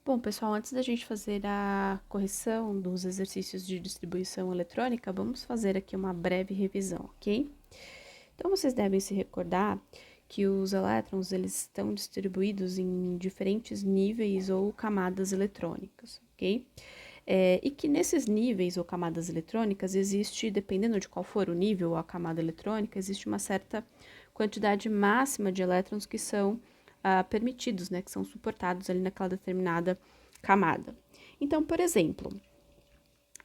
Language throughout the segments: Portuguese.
Bom, pessoal, antes da gente fazer a correção dos exercícios de distribuição eletrônica, vamos fazer aqui uma breve revisão, ok? Então, vocês devem se recordar que os elétrons eles estão distribuídos em diferentes níveis ou camadas eletrônicas, ok? E que nesses níveis ou camadas eletrônicas existe, dependendo de qual for o nível ou a camada eletrônica, existe uma certa quantidade máxima de elétrons que são permitidos, né, que são suportados ali naquela determinada camada. Então, por exemplo,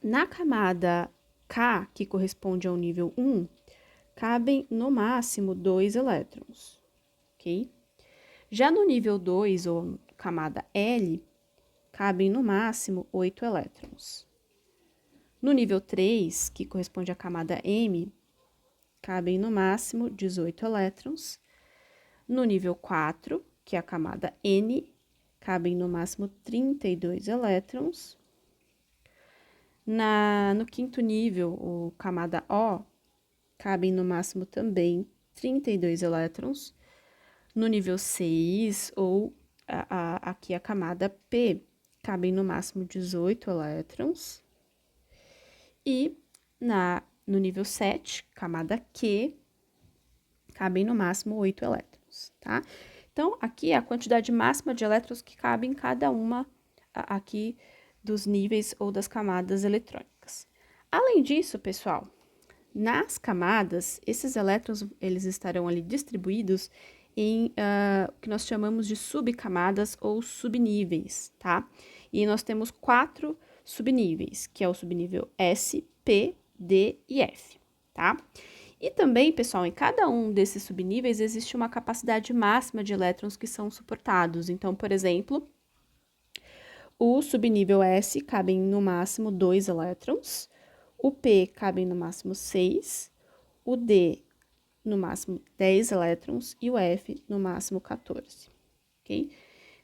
na camada K, que corresponde ao nível 1, cabem no máximo 2 elétrons, ok? Já no nível 2, ou camada L, cabem no máximo 8 elétrons. No nível 3, que corresponde à camada M, cabem no máximo 18 elétrons. No nível 4, que é a camada N, cabem no máximo 32 elétrons. No quinto nível, ou camada O, cabem no máximo também 32 elétrons. No nível 6, ou aqui a camada P, cabem no máximo 18 elétrons. E no nível 7, camada Q, cabem no máximo 8 elétrons, tá? Então, aqui é a quantidade máxima de elétrons que cabe em cada uma aqui dos níveis ou das camadas eletrônicas. Além disso, pessoal, nas camadas, esses elétrons, eles estarão ali distribuídos em o que nós chamamos de subcamadas ou subníveis, tá? E nós temos 4 subníveis, que é o subnível S, P, D e F, tá? E também, pessoal, em cada um desses subníveis existe uma capacidade máxima de elétrons que são suportados. Então, por exemplo, o subnível S cabem no máximo 2 elétrons, o P cabem no máximo 6, o D no máximo 10 elétrons e o F no máximo 14, ok?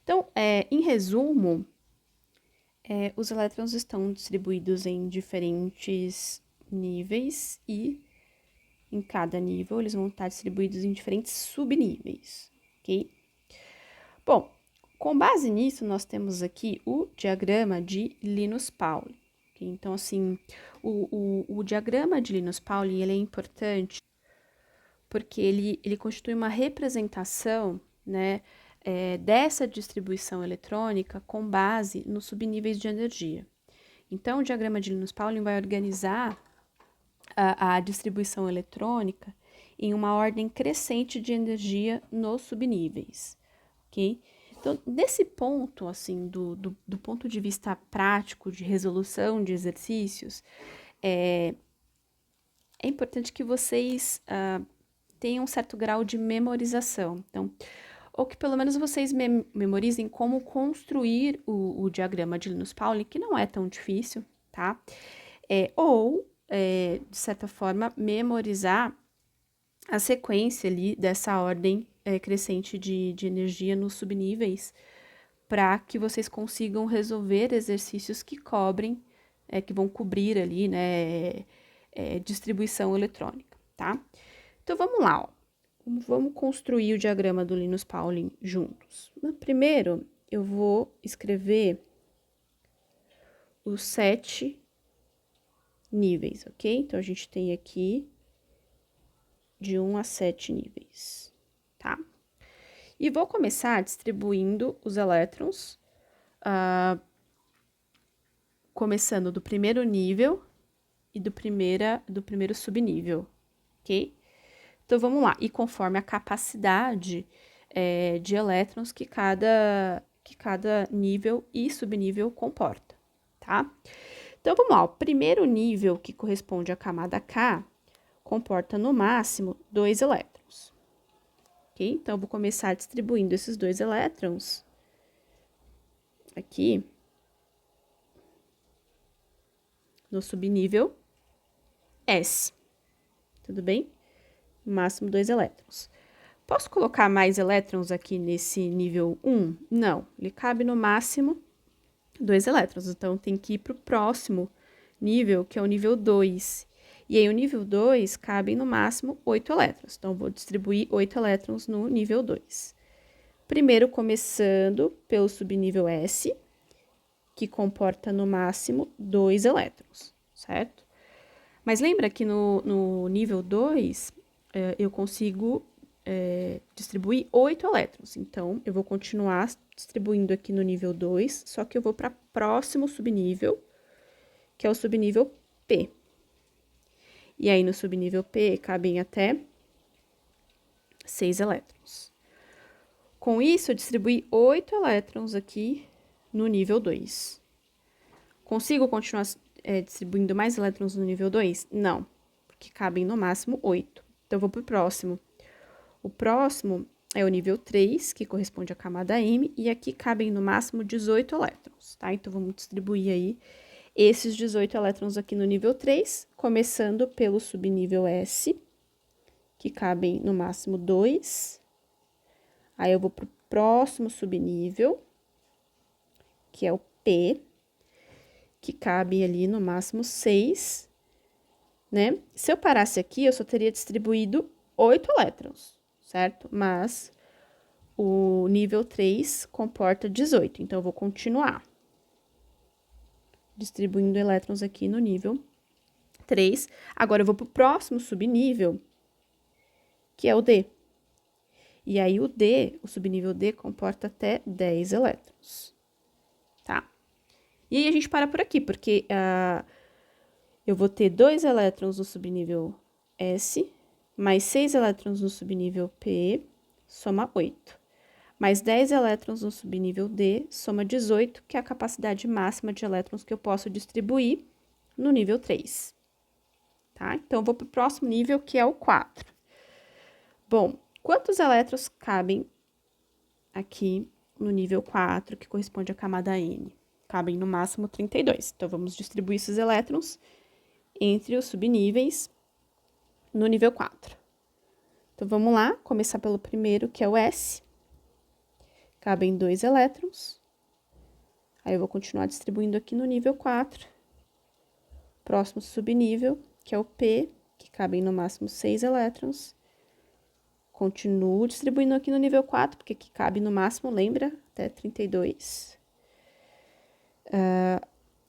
Então, em resumo, os elétrons estão distribuídos em diferentes níveis e em cada nível eles vão estar distribuídos em diferentes subníveis, ok? Bom, com base nisso, nós temos aqui o diagrama de Linus-Pauling. Okay? Então, assim, o diagrama de Linus-Pauling, ele é importante porque ele constitui uma representação, né, dessa distribuição eletrônica com base nos subníveis de energia. Então, o diagrama de Linus-Pauling vai organizar a distribuição eletrônica em uma ordem crescente de energia nos subníveis, ok? Então, nesse ponto, assim, do ponto de vista prático de resolução de exercícios, é importante que vocês tenham um certo grau de memorização. Então, ou que pelo menos vocês memorizem como construir o diagrama de Linus-Pauling, que não é tão difícil, tá? De certa forma, memorizar a sequência ali dessa ordem crescente de energia nos subníveis, para que vocês consigam resolver exercícios que cobrem, que vão cobrir ali, né, distribuição eletrônica, tá? Então, vamos lá, ó. Vamos construir o diagrama do Linus-Pauling juntos. Primeiro, eu vou escrever os 7 níveis, ok? Então, a gente tem aqui de 1 a 7 níveis, tá? E vou começar distribuindo os elétrons, começando do primeiro nível e do primeiro subnível, ok? Então, vamos lá. E conforme a capacidade de elétrons que cada nível e subnível comporta, tá? Então, vamos lá. O primeiro nível, que corresponde à camada K, comporta no máximo 2 elétrons. Ok? Então, eu vou começar distribuindo esses 2 elétrons aqui no subnível S. Tudo bem? No máximo 2 elétrons. Posso colocar mais elétrons aqui nesse nível 1? Não, ele cabe no máximo 2 elétrons, então tem que ir para o próximo nível, que é o nível 2. E aí, o nível 2 cabe no máximo 8 elétrons, então vou distribuir 8 elétrons no nível 2. Primeiro, começando pelo subnível S, que comporta no máximo 2 elétrons, certo? Mas lembra que no nível 2, eu consigo distribuir 8 elétrons. Então, eu vou continuar distribuindo aqui no nível 2, só que eu vou para próximo subnível, que é o subnível P. E aí, no subnível P, cabem até 6 elétrons. Com isso, eu distribuí 8 elétrons aqui no nível 2. Consigo continuar distribuindo mais elétrons no nível 2? Não, porque cabem no máximo 8. Então, eu vou para o próximo. O próximo é o nível 3, que corresponde à camada M, e aqui cabem no máximo 18 elétrons, tá? Então, vamos distribuir aí esses 18 elétrons aqui no nível 3, começando pelo subnível S, que cabem no máximo 2. Aí, eu vou para o próximo subnível, que é o P, que cabe ali no máximo 6, né? Se eu parasse aqui, eu só teria distribuído 8 elétrons, certo? Mas o nível 3 comporta 18, então eu vou continuar distribuindo elétrons aqui no nível 3. Agora eu vou para o próximo subnível, que é o D. E aí o D, o subnível D, comporta até 10 elétrons, tá? E aí a gente para por aqui, porque eu vou ter 2 elétrons no subnível S, mais 6 elétrons no subnível P, soma 8. Mais 10 elétrons no subnível D, soma 18, que é a capacidade máxima de elétrons que eu posso distribuir no nível 3. Tá? Então, eu vou para o próximo nível, que é o 4. Bom, quantos elétrons cabem aqui no nível 4, que corresponde à camada N? Cabem no máximo 32. Então, vamos distribuir esses elétrons entre os subníveis no nível 4. Então, vamos lá, começar pelo primeiro, que é o S. Cabem 2 elétrons. Aí, eu vou continuar distribuindo aqui no nível 4. Próximo subnível, que é o P, que cabem no máximo 6 elétrons. Continuo distribuindo aqui no nível 4, porque aqui cabe no máximo, lembra? Até 32.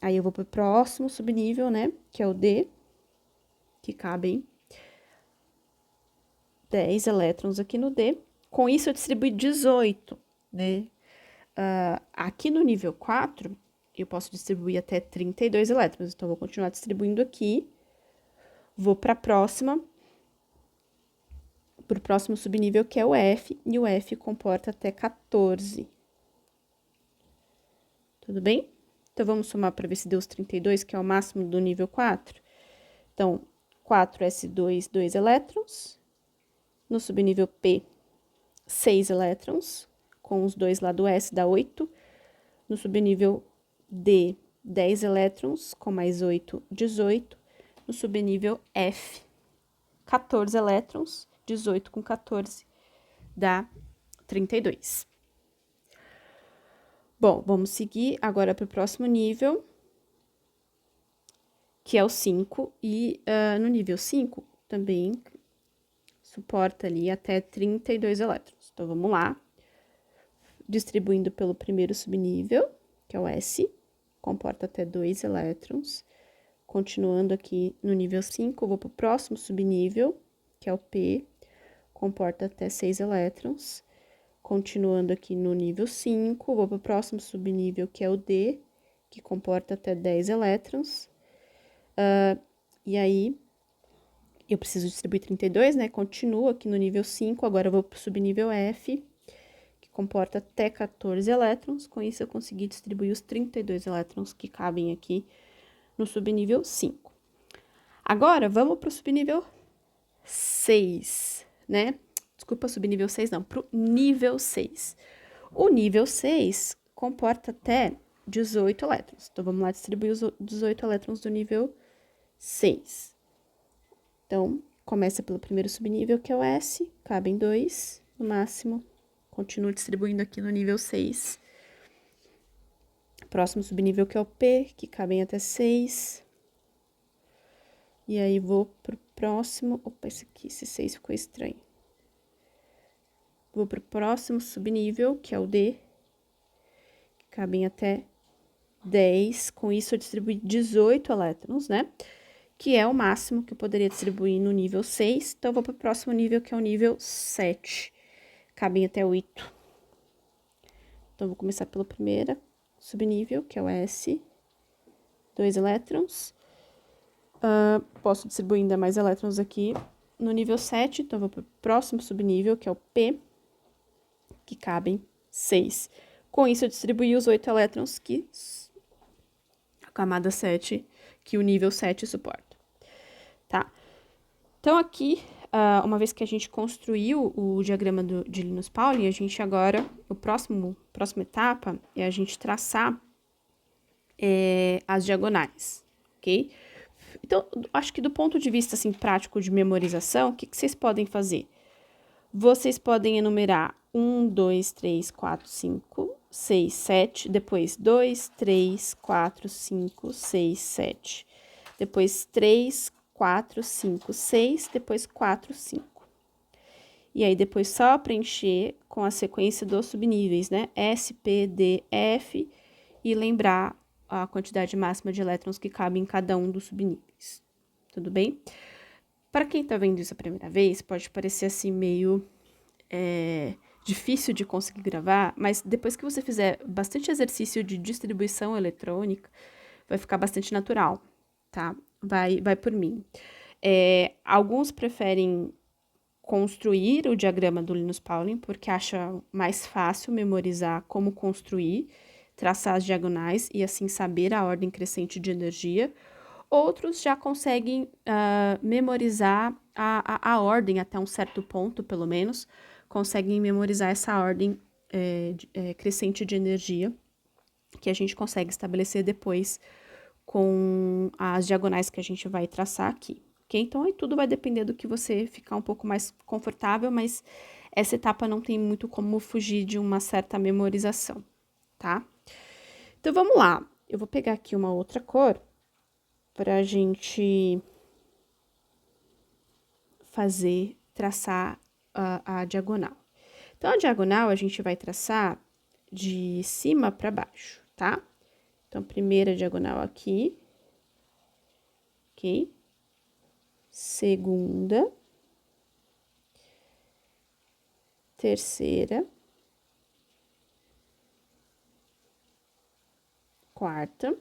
Aí, eu vou para o próximo subnível, né? Que é o D, que cabem 10 elétrons aqui no D. Com isso, eu distribuí 18, né? Aqui no nível 4, eu posso distribuir até 32 elétrons. Então, eu vou continuar distribuindo aqui. Vou para a próxima, para o próximo subnível, que é o F, e o F comporta até 14. Tudo bem? Então, vamos somar para ver se deu os 32, que é o máximo do nível 4. Então, 4s2, 2 elétrons. No subnível P, 6 elétrons. Com os 2 lá do S, dá 8. No subnível D, 10 elétrons, com mais 8, 18. No subnível F, 14 elétrons, 18 com 14, dá 32. Bom, vamos seguir agora para o próximo nível, que é o 5, e no nível 5 também suporta ali até 32 elétrons. Então, vamos lá, distribuindo pelo primeiro subnível, que é o S, comporta até 2 elétrons. Continuando aqui no nível 5, vou para o próximo subnível, que é o P, comporta até 6 elétrons. Continuando aqui no nível 5, vou para o próximo subnível, que é o D, que comporta até 10 elétrons. E aí, eu preciso distribuir 32, né? Continuo aqui no nível 5, agora eu vou para o subnível F, que comporta até 14 elétrons. Com isso, eu consegui distribuir os 32 elétrons que cabem aqui no subnível 5. Agora, vamos para o subnível 6, né? Desculpa, subnível 6 não, para o nível 6. O nível 6 comporta até 18 elétrons. Então, vamos lá distribuir os 18 elétrons do nível 6. Então, começa pelo primeiro subnível, que é o S, cabem 2 no máximo. Continuo distribuindo aqui no nível 6. Próximo subnível, que é o P, que cabem até 6. E aí, vou pro próximo... Opa, esse 6 ficou estranho. Vou pro próximo subnível, que é o D, que cabem até 10, com isso eu distribuí 18 elétrons, né? Que é o máximo que eu poderia distribuir no nível 6. Então, eu vou para o próximo nível, que é o nível 7. Cabem até 8. Então, eu vou começar pelo primeiro subnível, que é o S. 2 elétrons. Posso distribuir ainda mais elétrons aqui no nível 7. Então, eu vou para o próximo subnível, que é o P, que cabem 6. Com isso, eu distribuí os 8 elétrons que a camada 7, que o nível 7 suporta, tá? Então, aqui, uma vez que a gente construiu o diagrama de Linus Pauling, a gente agora, próxima etapa é a gente traçar as diagonais, ok? Então, acho que do ponto de vista, assim, prático de memorização, o que vocês podem fazer? Vocês podem enumerar 1, 2, 3, 4, 5, 6, 7, depois 2, 3, 4, 5, 6, 7, depois 3, 4, 5, 6, depois 4, 5. E aí, depois só preencher com a sequência dos subníveis, né? S, P, D, F, e lembrar a quantidade máxima de elétrons que cabe em cada um dos subníveis. Tudo bem? Para quem tá vendo isso a primeira vez, pode parecer assim meio difícil de conseguir gravar, mas depois que você fizer bastante exercício de distribuição eletrônica, vai ficar bastante natural, tá? Vai por mim. Alguns preferem construir o diagrama do Linus Pauling, porque acha mais fácil memorizar como construir, traçar as diagonais e assim saber a ordem crescente de energia. Outros já conseguem memorizar a ordem até um certo ponto, pelo menos, conseguem memorizar essa ordem crescente de energia, que a gente consegue estabelecer depois com as diagonais que a gente vai traçar aqui, ok? Então, aí tudo vai depender do que você ficar um pouco mais confortável, mas essa etapa não tem muito como fugir de uma certa memorização, tá? Então, vamos lá. Eu vou pegar aqui uma outra cor para a gente traçar a diagonal. Então, a diagonal a gente vai traçar de cima para baixo, tá? Então, primeira diagonal aqui, ok? Segunda, terceira, quarta,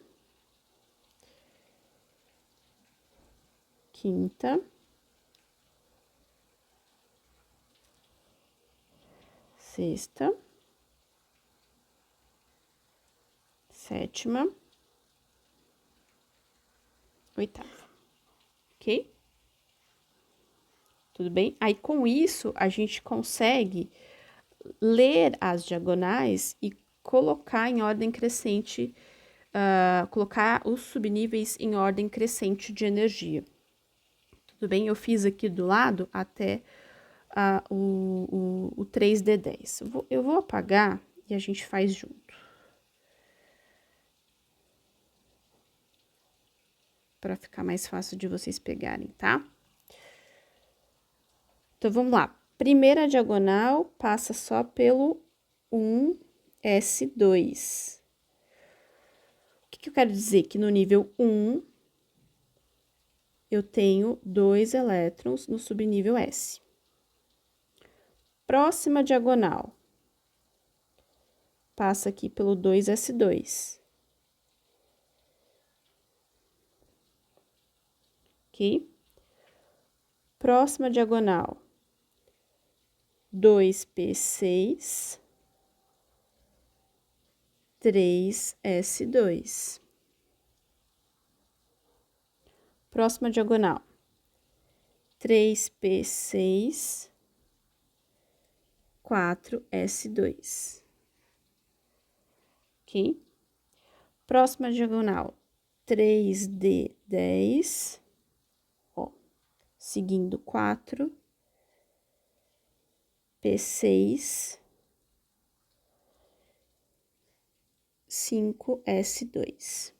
quinta, sexta, sétima, oitava, ok? Tudo bem? Aí, com isso, a gente consegue ler as diagonais e colocar em ordem crescente, colocar os subníveis em ordem crescente de energia. Tudo bem? Eu fiz aqui do lado até o 3D10. Eu vou apagar e a gente faz junto. Para ficar mais fácil de vocês pegarem, tá? Então, vamos lá. Primeira diagonal passa só pelo 1S2. O que eu quero dizer? Que no nível 1, eu tenho 2 elétrons no subnível S. Próxima diagonal, passa aqui pelo 2S2. Ok? Próxima diagonal, 2P6, 3S2. Próxima diagonal, 3P6, 4S2. Ok? Próxima diagonal, 3D10, ó, seguindo 4, P6, 5S2.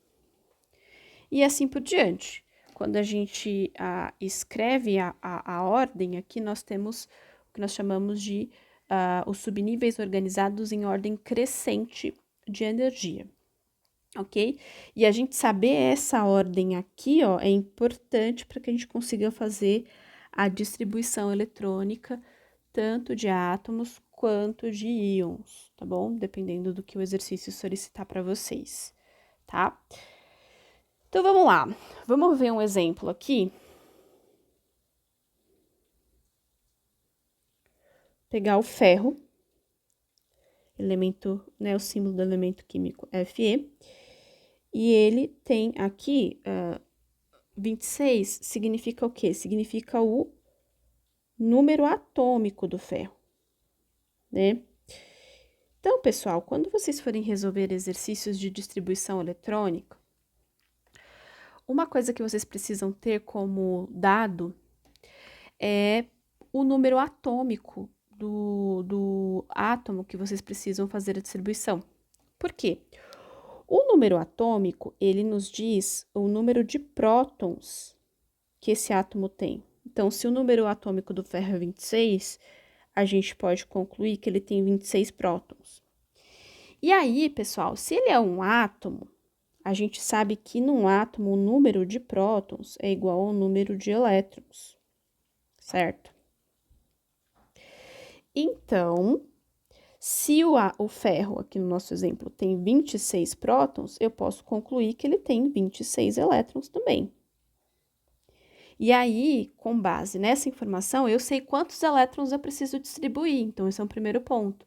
E assim por diante. Quando a gente escreve a ordem, aqui nós temos o que nós chamamos de os subníveis organizados em ordem crescente de energia, ok? E a gente saber essa ordem aqui, ó, é importante para que a gente consiga fazer a distribuição eletrônica tanto de átomos quanto de íons, tá bom? Dependendo do que o exercício solicitar para vocês, tá? Então, vamos lá. Vamos ver um exemplo aqui. Pegar o ferro, elemento, né, o símbolo do elemento químico Fe, e ele tem aqui 26, significa o quê? Significa o número atômico do ferro, né? Então, pessoal, quando vocês forem resolver exercícios de distribuição eletrônica, uma coisa que vocês precisam ter como dado é o número atômico do átomo que vocês precisam fazer a distribuição. Por quê? O número atômico, ele nos diz o número de prótons que esse átomo tem. Então, se o número atômico do ferro é 26, a gente pode concluir que ele tem 26 prótons. E aí, pessoal, se ele é um átomo, a gente sabe que num átomo o número de prótons é igual ao número de elétrons, certo? Então, se o ferro, aqui no nosso exemplo, tem 26 prótons, eu posso concluir que ele tem 26 elétrons também. E aí, com base nessa informação, eu sei quantos elétrons eu preciso distribuir. Então, esse é o primeiro ponto.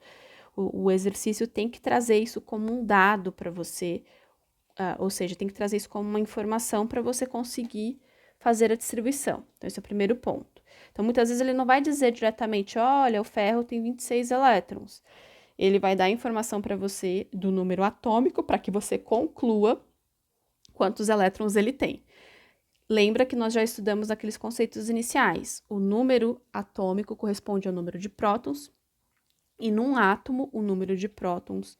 O exercício tem que trazer isso como um dado para você, ou seja, tem que trazer isso como uma informação para você conseguir fazer a distribuição. Então, esse é o primeiro ponto. Então, muitas vezes ele não vai dizer diretamente, olha, o ferro tem 26 elétrons. Ele vai dar informação para você do número atômico para que você conclua quantos elétrons ele tem. Lembra que nós já estudamos aqueles conceitos iniciais. O número atômico corresponde ao número de prótons, e num átomo, o número de prótons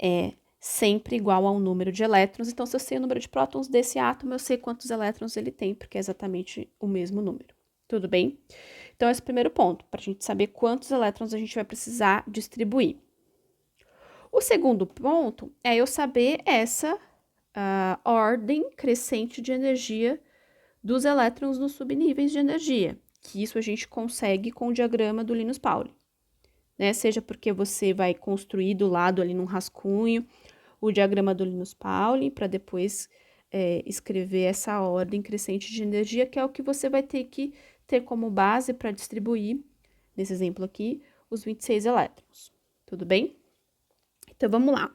é sempre igual ao número de elétrons. Então, se eu sei o número de prótons desse átomo, eu sei quantos elétrons ele tem, porque é exatamente o mesmo número. Tudo bem? Então, esse é o primeiro ponto, para a gente saber quantos elétrons a gente vai precisar distribuir. O segundo ponto é eu saber essa ordem crescente de energia dos elétrons nos subníveis de energia, que isso a gente consegue com o diagrama do Linus Pauling, né? Seja porque você vai construir do lado ali num rascunho o diagrama do Linus Pauling para depois escrever essa ordem crescente de energia, que é o que você vai ter que ter como base para distribuir, nesse exemplo aqui, os 26 elétrons. Tudo bem? Então, vamos lá.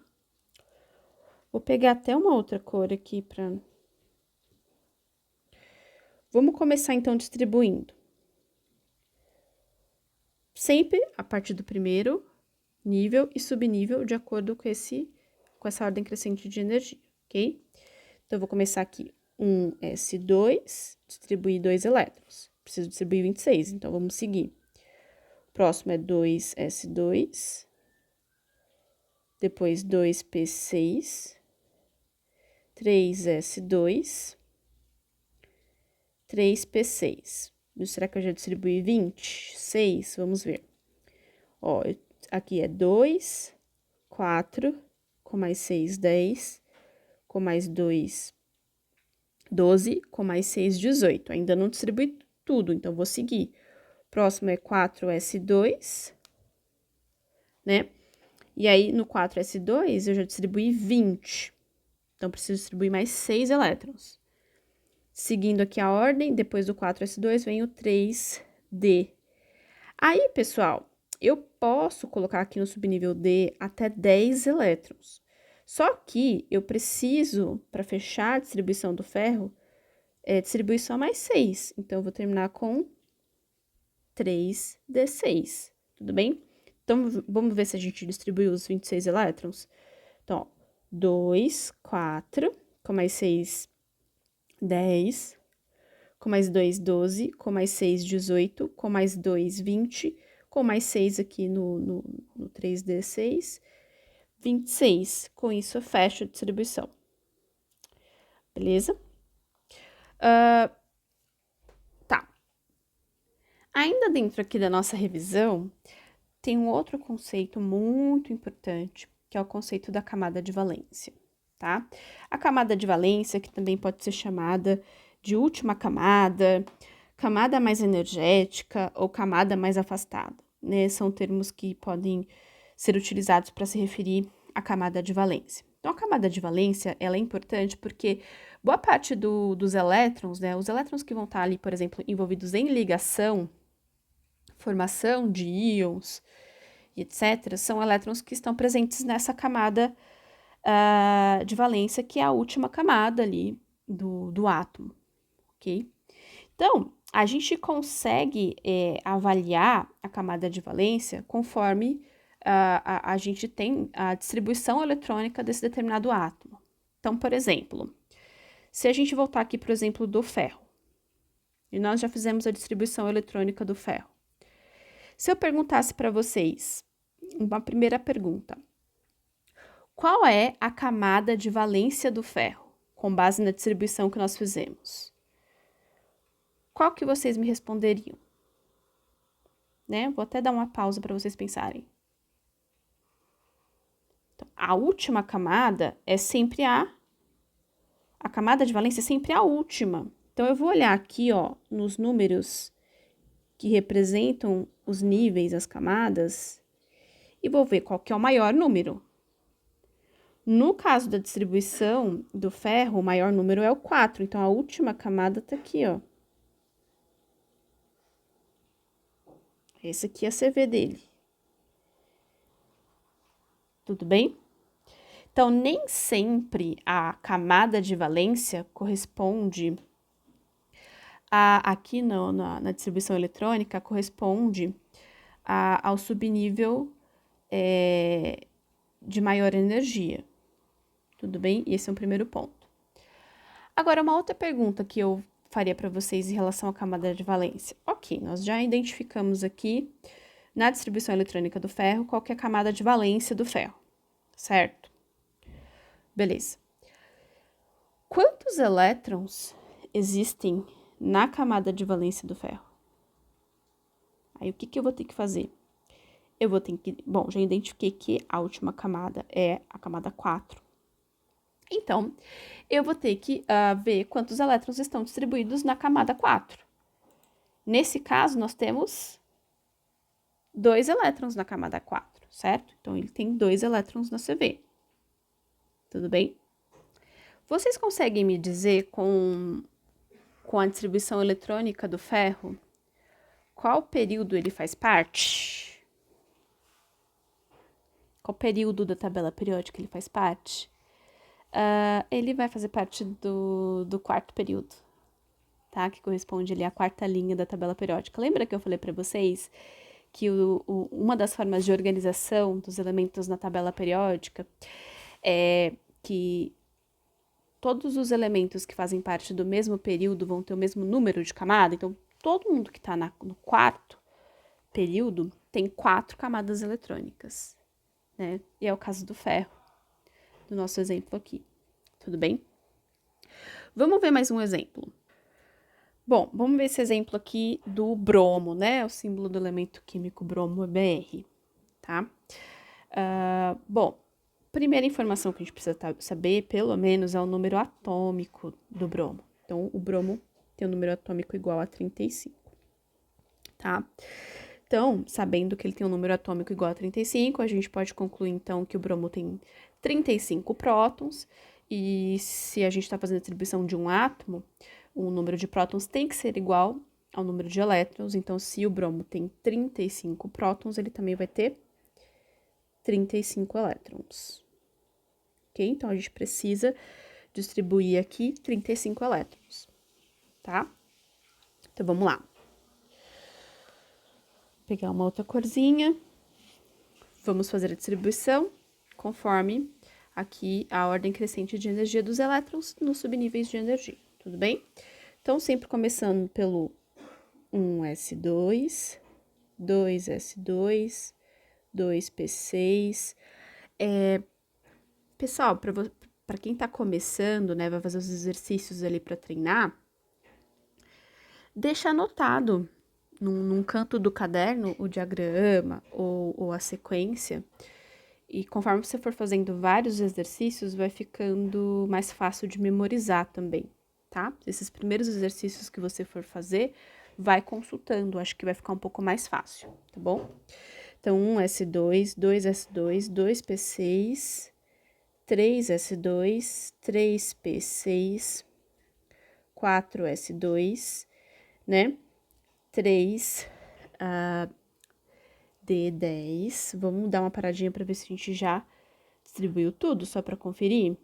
Vou pegar até uma outra cor aqui para... Vamos começar, então, distribuindo. Sempre a partir do primeiro nível e subnível, de acordo com essa ordem crescente de energia, ok? Então, eu vou começar aqui, 1s2, distribuir 2 elétrons. Preciso distribuir 26, então, vamos seguir. O próximo é 2s2, depois 2p6, 3s2, 3p6. Será que eu já distribuí 26? Vamos ver. Ó, aqui é 2, 4, com mais 6, 10, com mais 2, 12, com mais 6, 18. Ainda não distribuí tudo, então vou seguir. Próximo é 4s2, né? E aí, no 4s2, eu já distribuí 20. Então, preciso distribuir mais 6 elétrons. Seguindo aqui a ordem, depois do 4s2 vem o 3d. Aí, pessoal, eu posso colocar aqui no subnível D até 10 elétrons. Só que eu preciso, para fechar a distribuição do ferro, distribuir só mais 6. Então, eu vou terminar com 3d6. Tudo bem? Então, vamos ver se a gente distribuiu os 26 elétrons. Então, ó, 2, 4, com mais 6, 10, com mais 2, 12, com mais 6, 18, com mais 2, 20, com mais 6 aqui no 3D6, 26. Com isso, eu fecho a distribuição. Beleza? Tá. Ainda dentro aqui da nossa revisão, tem um outro conceito muito importante, que é o conceito da camada de valência, tá? A camada de valência, que também pode ser chamada de última camada, camada mais energética ou camada mais afastada, né? São termos que podem ser utilizados para se referir à camada de valência. Então, a camada de valência, ela é importante porque boa parte dos elétrons, né? Os elétrons que vão estar ali, por exemplo, envolvidos em ligação, formação de íons e etc., são elétrons que estão presentes nessa camada de valência, que é a última camada ali do átomo, ok? Então, a gente consegue avaliar a camada de valência conforme a gente tem a distribuição eletrônica desse determinado átomo. Então, por exemplo, se a gente voltar aqui para o exemplo do ferro, e nós já fizemos a distribuição eletrônica do ferro. Se eu perguntasse para vocês, uma primeira pergunta, qual é a camada de valência do ferro, com base na distribuição que nós fizemos? Qual que vocês me responderiam? Né? Vou até dar uma pausa para vocês pensarem. Então, a última camada é sempre a camada de valência é sempre a última. Então, eu vou olhar aqui, ó, nos números que representam os níveis, as camadas, e vou ver qual que é o maior número. No caso da distribuição do ferro, o maior número é o 4, então a última camada tá aqui, ó. Esse aqui é a CV dele. Tudo bem? Então, nem sempre a camada de valência corresponde aqui na distribuição eletrônica, corresponde ao subnível de maior energia. Tudo bem? Esse é o primeiro ponto. Agora, uma outra pergunta que eu faria para vocês em relação à camada de valência. Ok, nós já identificamos aqui na distribuição eletrônica do ferro qual que é a camada de valência do ferro, certo? Beleza. Quantos elétrons existem na camada de valência do ferro? Aí, o que eu vou ter que fazer? Eu vou ter que... Bom, já identifiquei que a última camada é a camada 4. Então, eu vou ter que ver quantos elétrons estão distribuídos na camada 4. Nesse caso, nós temos 2 elétrons na camada 4, certo? Então, ele tem 2 elétrons na CV. Tudo bem? Vocês conseguem me dizer, com a distribuição eletrônica do ferro, qual período ele faz parte? Qual período da tabela periódica ele faz parte? Ele vai fazer parte do quarto período, tá? Que corresponde ali à quarta linha da tabela periódica. Lembra que eu falei para vocês que uma das formas de organização dos elementos na tabela periódica é que todos os elementos que fazem parte do mesmo período vão ter o mesmo número de camada? Então, todo mundo que está no quarto período tem 4 camadas eletrônicas, né? E é o caso do ferro, do nosso exemplo aqui. Tudo bem? Vamos ver mais um exemplo. Bom, vamos ver esse exemplo aqui do bromo, né? O símbolo do elemento químico bromo é Br, tá? Bom, primeira informação que a gente precisa saber, pelo menos, é o número atômico do bromo. Então, o bromo tem um número atômico igual a 35, tá? Então, sabendo que ele tem um número atômico igual a 35, a gente pode concluir, então, que o bromo tem 35 prótons, e se a gente está fazendo a distribuição de um átomo, o número de prótons tem que ser igual ao número de elétrons. Então, se o bromo tem 35 prótons, ele também vai ter 35 elétrons. Ok? Então, a gente precisa distribuir aqui 35 elétrons, tá? Então, vamos lá. Vou pegar uma outra corzinha. Vamos fazer a distribuição conforme aqui a ordem crescente de energia dos elétrons nos subníveis de energia. Tudo bem? Então, sempre começando pelo 1s2, 2s2, 2p6. Pessoal, para quem tá começando, né, vai fazer os exercícios ali para treinar, deixa anotado num canto do caderno o diagrama ou a sequência E conforme você for fazendo vários exercícios, vai ficando mais fácil de memorizar também, tá? Esses primeiros exercícios que você for fazer, vai consultando, acho que vai ficar um pouco mais fácil, tá bom? Então, 1S2, 2S2, 2P6, 3S2, 3P6, 4S2, né? 3 D10. Vamos dar uma paradinha para ver se a gente já distribuiu tudo, só para conferir.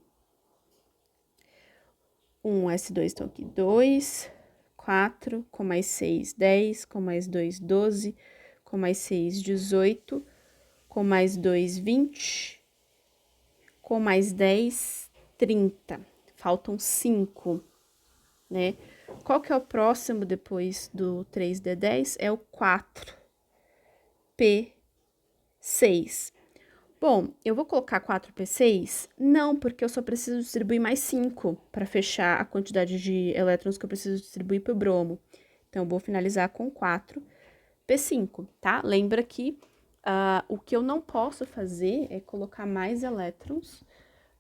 1S2 estão aqui, 2, 4, com mais 6, 10, com mais 2, 12, com mais 6, 18, com mais 2, 20, com mais 10, 30. Faltam 5, né? Qual que é o próximo depois do 3D10? É o 4P6. Bom, eu vou colocar 4P6? Não, porque eu só preciso distribuir mais 5 para fechar a quantidade de elétrons que eu preciso distribuir para o bromo. Então, eu vou finalizar com 4P5, tá? Lembra que o que eu não posso fazer é colocar mais elétrons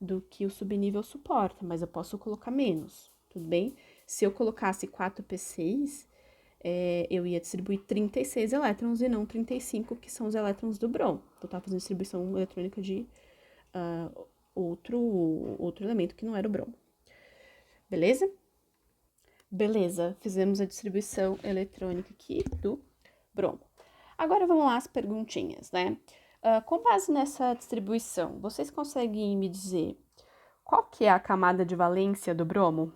do que o subnível suporta, mas eu posso colocar menos, tudo bem? Se eu colocasse 4P6, eu ia distribuir 36 elétrons e não 35, que são os elétrons do bromo. Então, eu tava fazendo distribuição eletrônica de outro elemento que não era o bromo. Beleza? Beleza, fizemos a distribuição eletrônica aqui do bromo. Agora vamos lá as perguntinhas, né? Com base nessa distribuição, vocês conseguem me dizer qual que é a camada de valência do bromo?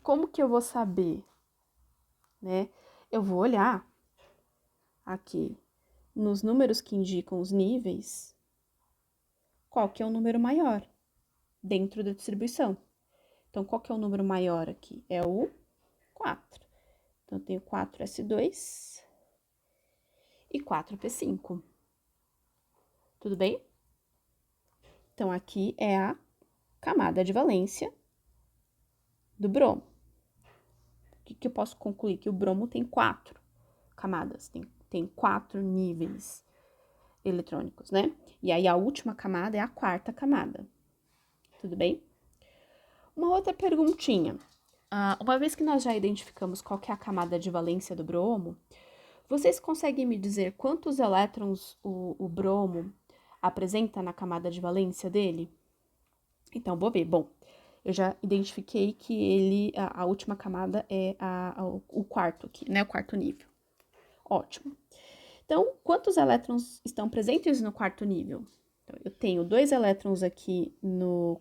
Como que eu vou saber, né? Eu vou olhar aqui nos números que indicam os níveis, qual que é o número maior dentro da distribuição. Então, qual que é o número maior aqui? É o 4. Então, eu tenho 4S2 e 4P5. Tudo bem? Então, aqui é a camada de valência do bromo. O que eu posso concluir? Que o bromo tem 4 camadas, tem 4 níveis eletrônicos, né? E aí, a última camada é a quarta camada. Tudo bem? Uma outra perguntinha. Uma vez que nós já identificamos qual que é a camada de valência do bromo, vocês conseguem me dizer quantos elétrons o bromo apresenta na camada de valência dele? Então, vou ver. Bom, eu já identifiquei que a última camada é o quarto aqui, né? O quarto nível. Ótimo. Então, quantos elétrons estão presentes no quarto nível? Então, eu tenho 2 elétrons aqui no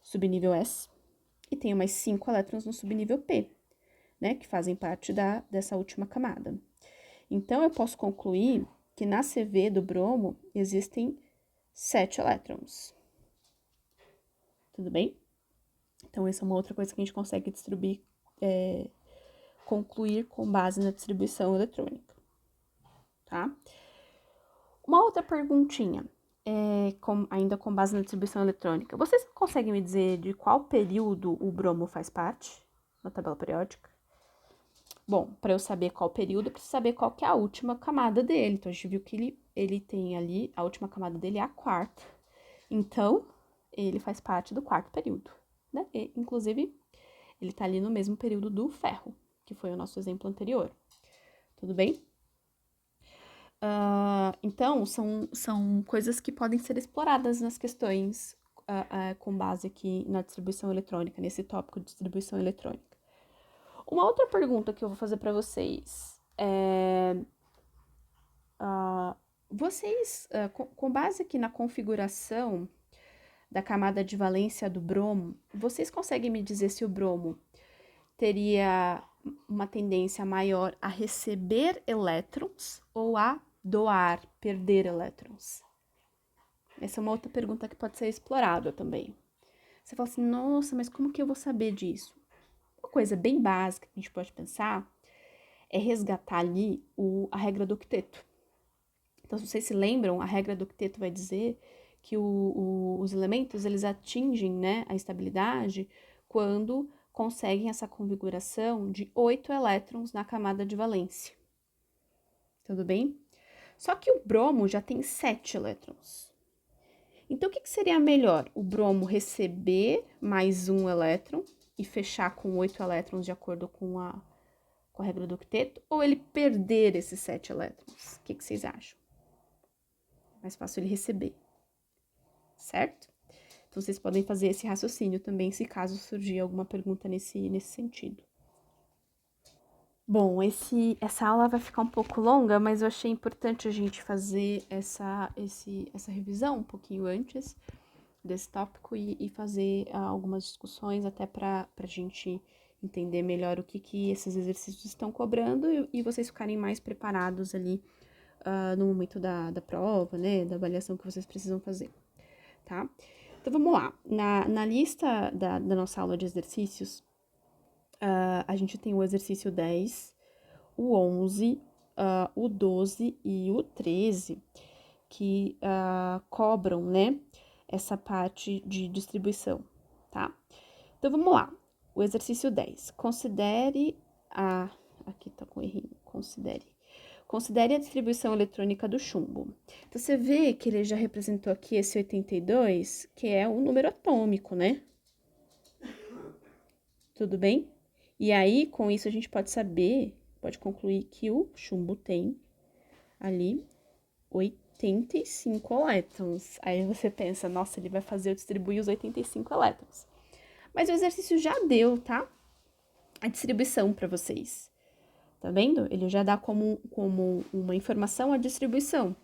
subnível S e tenho mais 5 elétrons no subnível P, né? Que fazem parte dessa última camada. Então, eu posso concluir que na CV do bromo existem 7 elétrons. Tudo bem? Então, essa é uma outra coisa que a gente consegue concluir com base na distribuição eletrônica, tá? Uma outra perguntinha, ainda com base na distribuição eletrônica. Vocês conseguem me dizer de qual período o bromo faz parte na tabela periódica? Bom, para eu saber qual período, eu preciso saber qual que é a última camada dele. Então, a gente viu que ele tem ali, a última camada dele é a quarta. Então, ele faz parte do quarto período, né? E, inclusive, ele tá ali no mesmo período do ferro, que foi o nosso exemplo anterior. Tudo bem? Então, são coisas que podem ser exploradas nas questões com base aqui na distribuição eletrônica, nesse tópico de distribuição eletrônica. Uma outra pergunta que eu vou fazer para vocês é... com base aqui na configuração da camada de valência do bromo, vocês conseguem me dizer se o bromo teria uma tendência maior a receber elétrons ou a doar, perder elétrons? Essa é uma outra pergunta que pode ser explorada também. Você fala assim, nossa, mas como que eu vou saber disso? Uma coisa bem básica que a gente pode pensar é resgatar ali a regra do octeto. Então, se vocês se lembram, a regra do octeto vai dizer que os elementos, eles atingem, né, a estabilidade quando conseguem essa configuração de 8 elétrons na camada de valência. Tudo bem? Só que o bromo já tem 7 elétrons. Então, o que seria melhor? O bromo receber mais um elétron e fechar com 8 elétrons de acordo com a regra do octeto, ou ele perder esses 7 elétrons? O que vocês acham? Mais fácil ele receber, certo? Então, vocês podem fazer esse raciocínio também, se caso surgir alguma pergunta nesse sentido. Bom, essa aula vai ficar um pouco longa, mas eu achei importante a gente fazer essa revisão um pouquinho antes desse tópico e fazer algumas discussões até para a gente entender melhor o que esses exercícios estão cobrando e vocês ficarem mais preparados ali no momento da prova, né, da avaliação que vocês precisam fazer, tá? Então, vamos lá. Na lista da nossa aula de exercícios, a gente tem o exercício 10, o 11, o 12 e o 13, que cobram, né, essa parte de distribuição, tá? Então, vamos lá. O exercício 10. Considere aqui tá com errinho. Considere a distribuição eletrônica do chumbo. Então, você vê que ele já representou aqui esse 82, que é o número atômico, né? Tudo bem? E aí, com isso, a gente pode concluir que o chumbo tem ali 85 elétrons. Aí você pensa, nossa, ele vai fazer eu distribuir os 85 elétrons. Mas o exercício já deu, tá? A distribuição para vocês. Tá vendo? Ele já dá como uma informação a distribuição.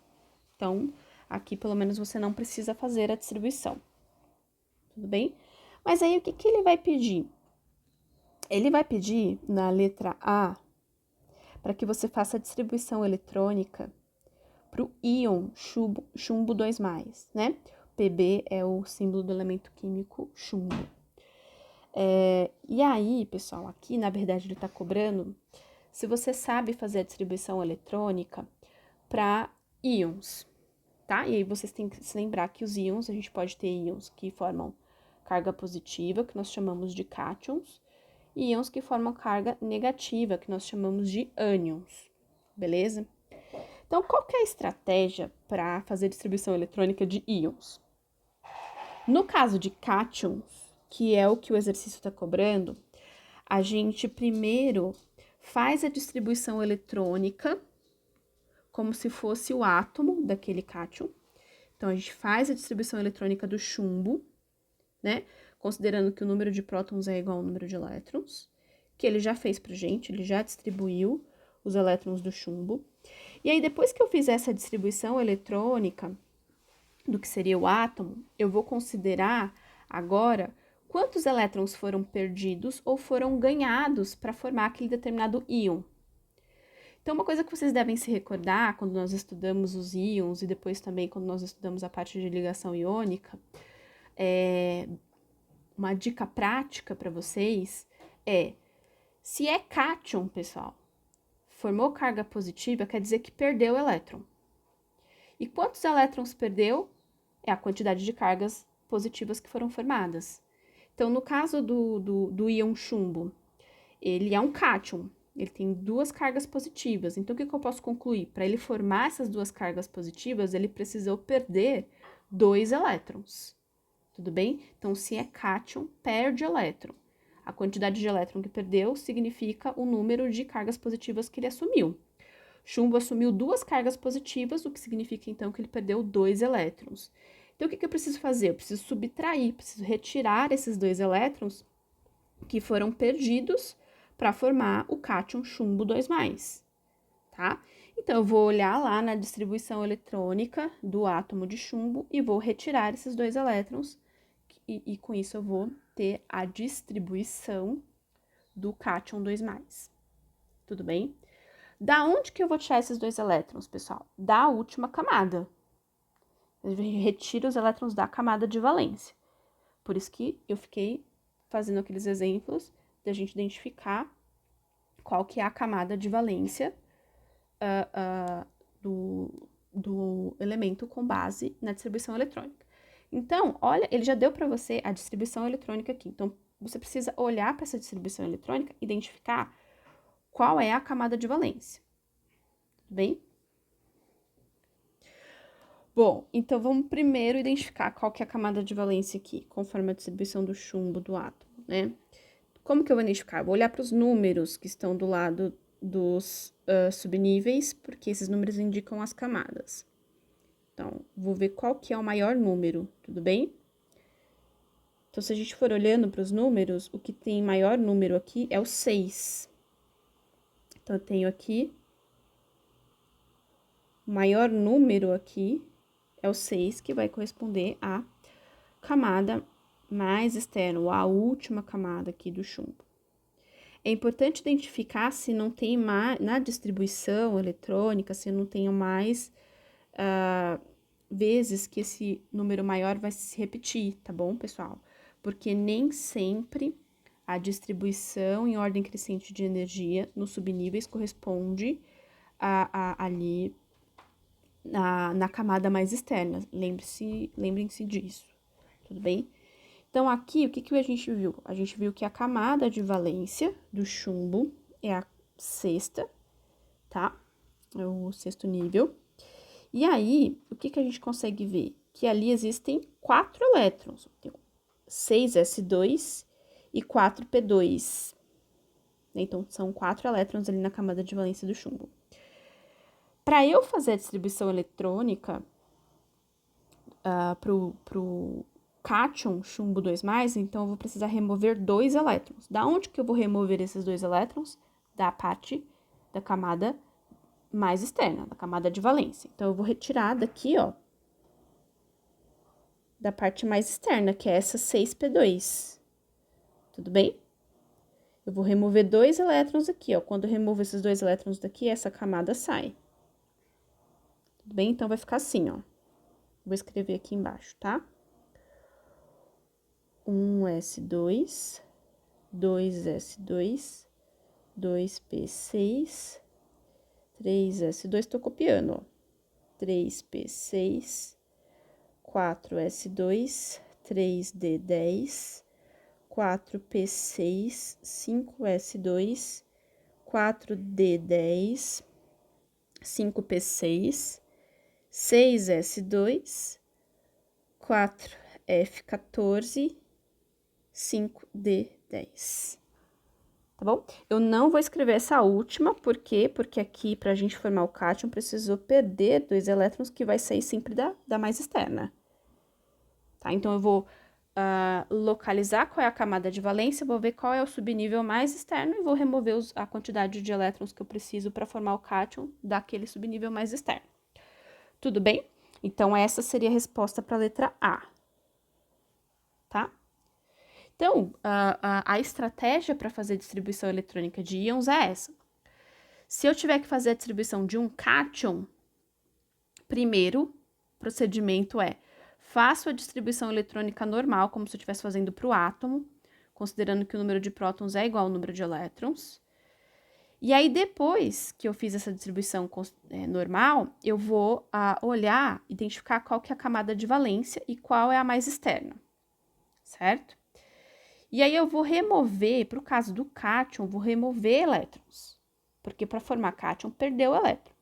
Então, aqui pelo menos você não precisa fazer a distribuição. Tudo bem? Mas aí o que ele vai pedir? Ele vai pedir na letra A para que você faça a distribuição eletrônica para o íon chumbo 2+, né? Pb é o símbolo do elemento químico chumbo. E aí, pessoal, aqui na verdade ele está cobrando se você sabe fazer a distribuição eletrônica para íons, tá? E aí vocês têm que se lembrar que os íons, a gente pode ter íons que formam carga positiva, que nós chamamos de cátions, e íons que formam carga negativa, que nós chamamos de ânions, beleza? Então, qual que é a estratégia para fazer distribuição eletrônica de íons? No caso de cátions, que é o que o exercício está cobrando, a gente primeiro faz a distribuição eletrônica como se fosse o átomo daquele cátion. Então, a gente faz a distribuição eletrônica do chumbo, né? Considerando que o número de prótons é igual ao número de elétrons, que ele já fez pra gente, ele já distribuiu os elétrons do chumbo. E aí, depois que eu fizer essa distribuição eletrônica do que seria o átomo, eu vou considerar agora quantos elétrons foram perdidos ou foram ganhados para formar aquele determinado íon. Então, uma coisa que vocês devem se recordar quando nós estudamos os íons e depois também quando nós estudamos a parte de ligação iônica, uma dica prática para vocês se é cátion, pessoal, formou carga positiva, quer dizer que perdeu elétron. E quantos elétrons perdeu? É a quantidade de cargas positivas que foram formadas. Então, no caso do íon chumbo, ele é um cátion, ele tem 2 cargas positivas. Então, o que eu posso concluir? Para ele formar essas 2 cargas positivas, ele precisou perder 2 elétrons. Tudo bem? Então, se é cátion, perde elétron. A quantidade de elétron que perdeu significa o número de cargas positivas que ele assumiu. Chumbo assumiu 2 cargas positivas, o que significa, então, que ele perdeu 2 elétrons. Então, o que eu preciso fazer? Eu preciso subtrair, preciso retirar esses 2 elétrons que foram perdidos para formar o cátion chumbo 2+, tá? Então, eu vou olhar lá na distribuição eletrônica do átomo de chumbo e vou retirar esses 2 elétrons e com isso eu vou ter a distribuição do cátion 2+. Tudo bem? Da onde que eu vou tirar esses 2 elétrons, pessoal? Da última camada. A gente retira os elétrons da camada de valência. Por isso que eu fiquei fazendo aqueles exemplos da gente identificar qual que é a camada de valência do elemento com base na distribuição eletrônica. Então, olha, ele já deu para você a distribuição eletrônica aqui. Então, você precisa olhar para essa distribuição eletrônica, identificar qual é a camada de valência. Tudo bem? Bom, então vamos primeiro identificar qual que é a camada de valência aqui, conforme a distribuição do chumbo do átomo, né? Como que eu vou identificar? Vou olhar para os números que estão do lado dos subníveis, porque esses números indicam as camadas. Então, vou ver qual que é o maior número, tudo bem? Então, se a gente for olhando para os números, o que tem maior número aqui é o 6. Então, eu tenho aqui, o maior número aqui é o 6, que vai corresponder à camada mais externa, ou a última camada aqui do chumbo. É importante identificar se não tem mais, na distribuição eletrônica, se não tem mais vezes que esse número maior vai se repetir, tá bom, pessoal? Porque nem sempre a distribuição em ordem crescente de energia nos subníveis corresponde ali na camada mais externa. Lembrem-se disso, tudo bem? Então, aqui, o que a gente viu? A gente viu que a camada de valência do chumbo é a sexta, tá? É o sexto nível. E aí, o que a gente consegue ver? Que ali existem 4 elétrons. Tem 6s2 e 4p2. Então, são 4 elétrons ali na camada de valência do chumbo. Para eu fazer a distribuição eletrônica pro cátion chumbo 2+, então eu vou precisar remover 2 elétrons. Da onde que eu vou remover esses 2 elétrons? Da parte da camada mais externa, da camada de valência. Então, eu vou retirar daqui, ó, da parte mais externa, que é essa 6p2. Tudo bem? Eu vou remover 2 elétrons aqui, ó. Quando eu removo esses 2 elétrons daqui, essa camada sai. Tudo bem? Então, vai ficar assim, ó. Vou escrever aqui embaixo, tá? 1s2, 2s2, 2p6, 3s2, tô copiando, ó. 3p6, 4s2, 3d10, 4p6, 5s2, 4d10, 5p6, 6s2, 4f14, 5d10. Tá bom? Eu não vou escrever essa última, por quê? Porque aqui, pra gente formar o cátion, precisou perder 2 elétrons, que vai sair sempre da mais externa. Tá? Então, eu vou localizar qual é a camada de valência, vou ver qual é o subnível mais externo e vou remover a quantidade de elétrons que eu preciso para formar o cátion daquele subnível mais externo. Tudo bem? Então, essa seria a resposta para a letra A. Tá? Então, a estratégia para fazer distribuição eletrônica de íons é essa. Se eu tiver que fazer a distribuição de um cátion, primeiro procedimento é: faço a distribuição eletrônica normal, como se eu estivesse fazendo para o átomo, considerando que o número de prótons é igual ao número de elétrons. E aí, depois que eu fiz essa distribuição normal, eu vou olhar, identificar qual que é a camada de valência e qual é a mais externa, certo? E aí, eu vou remover, para o caso do cátion, vou remover elétrons, porque para formar cátion, perdeu elétron.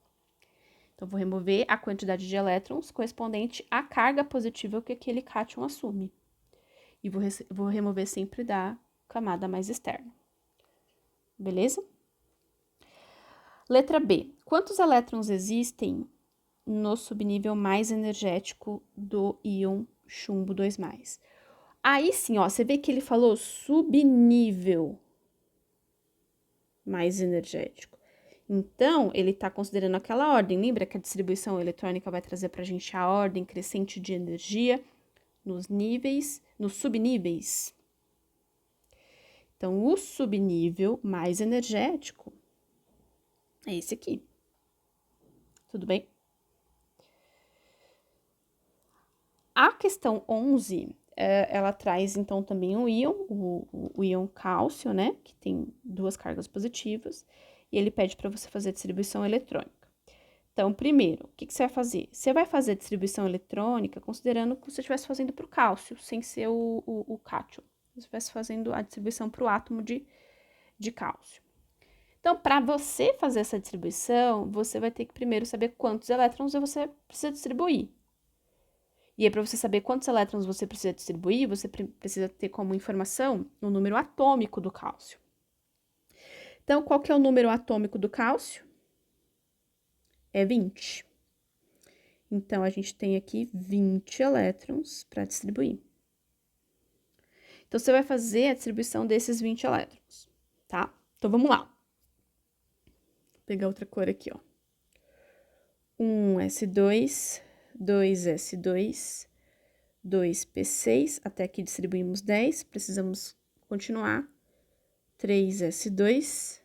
Então, vou remover a quantidade de elétrons correspondente à carga positiva que aquele cátion assume. E vou remover sempre da camada mais externa. Beleza? Letra B. Quantos elétrons existem no subnível mais energético do íon chumbo 2+? Aí sim, ó, você vê que ele falou subnível mais energético. Então, ele está considerando aquela ordem. Lembra que a distribuição eletrônica vai trazer para a gente a ordem crescente de energia nos níveis, nos subníveis. Então, o subnível mais energético é esse aqui. Tudo bem? A questão 11, ela traz, então, também um íon, o íon cálcio, né? Que tem 2 cargas positivas. E ele pede para você fazer a distribuição eletrônica. Então, primeiro, o que você vai fazer? Você vai fazer a distribuição eletrônica considerando que você estivesse fazendo para o cálcio, sem ser o cátion. Você estivesse fazendo a distribuição para o átomo de cálcio. Então, para você fazer essa distribuição, você vai ter que primeiro saber quantos elétrons você precisa distribuir. E aí, para você saber quantos elétrons você precisa distribuir, você precisa ter como informação o número atômico do cálcio. Então, qual que é o número atômico do cálcio? É 20. Então, a gente tem aqui 20 elétrons para distribuir. Então, você vai fazer a distribuição desses 20 elétrons, tá? Então, vamos lá. Vou pegar outra cor aqui, ó. 1s2, 2s2, 2p6, até aqui distribuímos 10, precisamos continuar. 3s2,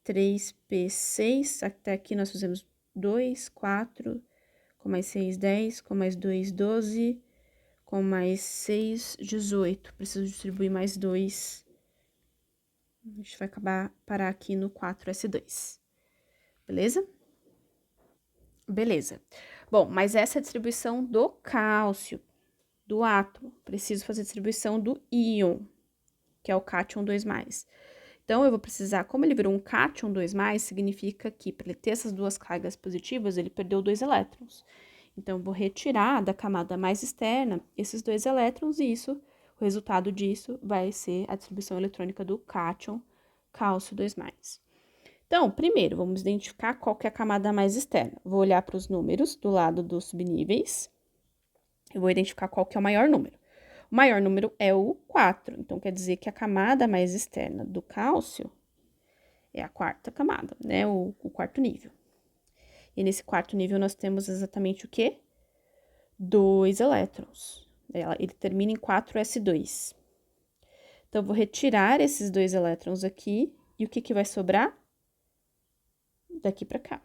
3p6, até aqui nós fizemos 2, 4, com mais 6, 10, com mais 2, 12, com mais 6, 18. Preciso distribuir mais 2. A gente vai parar aqui no 4s2. Beleza? Beleza. Bom, mas essa é a distribuição do cálcio, do átomo. Preciso fazer a distribuição do íon, que é o cátion 2+. Então, eu vou precisar, como ele virou um cátion 2+, significa que para ele ter essas duas cargas positivas, ele perdeu 2 elétrons. Então, eu vou retirar da camada mais externa esses 2 elétrons e o resultado disso vai ser a distribuição eletrônica do cátion cálcio 2+. Então, primeiro, vamos identificar qual que é a camada mais externa. Vou olhar para os números do lado dos subníveis. Eu vou identificar qual que é o maior número. O maior número é o 4. Então, quer dizer que a camada mais externa do cálcio é a quarta camada, né? O quarto nível. E nesse quarto nível, nós temos exatamente o quê? 2 elétrons. Ele termina em 4s2. Então, eu vou retirar esses 2 elétrons aqui. E o que que vai sobrar? Daqui para cá,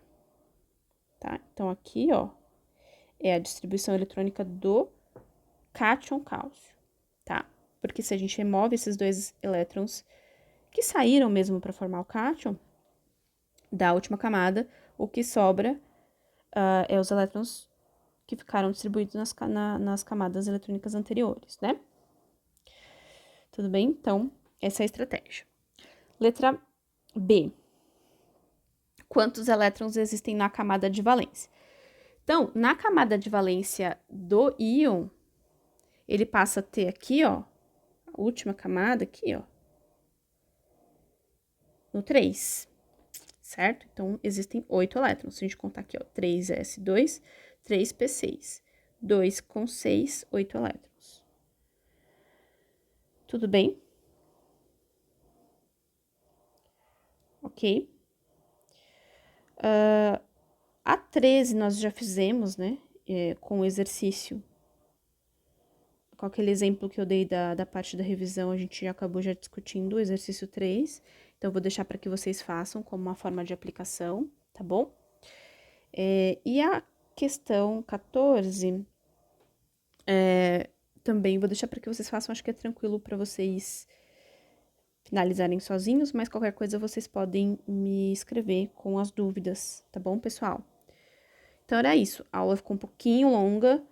tá? Então, aqui, ó, é a distribuição eletrônica do cátion cálcio, tá? Porque se a gente remove esses 2 elétrons que saíram mesmo para formar o cátion da última camada, o que sobra é os elétrons que ficaram distribuídos nas camadas eletrônicas anteriores, né? Tudo bem? Então, essa é a estratégia. Letra B. Quantos elétrons existem na camada de valência? Então, na camada de valência do íon, ele passa a ter aqui, ó, a última camada aqui, ó, no 3, certo? Então, existem 8 elétrons. Se a gente contar aqui, ó, 3s2, 3p6, 2 com 6, 8 elétrons. Tudo bem? Ok? A 13 nós já fizemos, né? Com o exercício. Com aquele exemplo que eu dei da parte da revisão, a gente acabou já discutindo o exercício 3. Então, eu vou deixar para que vocês façam como uma forma de aplicação, tá bom? E a questão 14, também vou deixar para que vocês façam, acho que é tranquilo para vocês finalizarem sozinhos, mas qualquer coisa vocês podem me escrever com as dúvidas, tá bom, pessoal? Então, era isso. A aula ficou um pouquinho longa,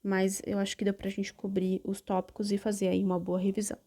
mas eu acho que deu pra gente cobrir os tópicos e fazer aí uma boa revisão.